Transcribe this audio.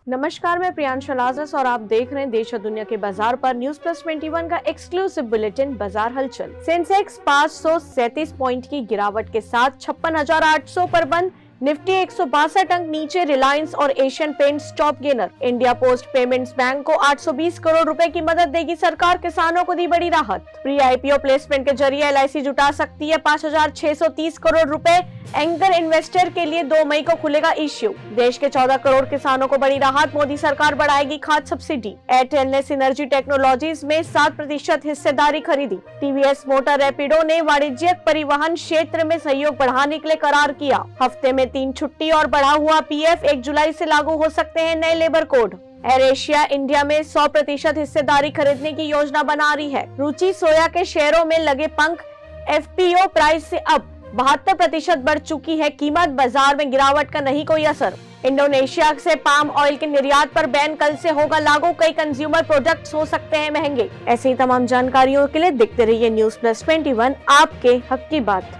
नमस्कार, मैं प्रियांशु लाजरस और आप देख रहे हैं देश और दुनिया के बाजार पर न्यूज प्लस 21 का एक्सक्लूसिव बुलेटिन बाजार हलचल। सेंसेक्स 537 पॉइंट की गिरावट के साथ 56,800 पर बंद। निफ्टी 162 अंक नीचे। रिलायंस और Asian paints top gainer. India post payments bank को 820 करोड़ रुपए की मदद देगी सरकार। किसानों को दी बड़ी राहत। प्री आईपीओ प्लेसमेंट के जरिए एलआईसी जुटा सकती है 5,630 करोड़ रुपए। एंकर इन्वेस्टर के लिए 2 मई को खुलेगा इश्यू। देश के 14 करोड़ किसानों को बड़ी राहत। मोदी सरकार बढ़ाएगी खाद सब्सिडी। एयरटेल ने सिनर्जी टेक्नोलॉजीज में 7% हिस्सेदारी खरीदी। टीवीएस मोटर रैपिडो ने वाणिज्यिक परिवहन क्षेत्र में सहयोग बढ़ाने के लिए करार किया। हफ्ते में 3 छुट्टी और बढ़ा हुआ पीएफ 1 जुलाई से लागू हो सकते हैं नए labour code. Air Asia India में 100% हिस्सेदारी खरीदने की योजना बना रही है। रुचि सोया के शेयरों में लगे पंख। एफपीओ प्राइस से अब 72% बढ़ चुकी है कीमत। बाजार में गिरावट का नहीं कोई असर। इंडोनेशिया से पाम ऑयल के निर्यात पर बैन कल से होगा लागू। कई कंज्यूमर प्रोडक्ट्स हो सकते हैं महंगे। ऐसी तमाम जानकारियों के लिए देखते रहिए न्यूज प्लस 21, आपके हक की बात।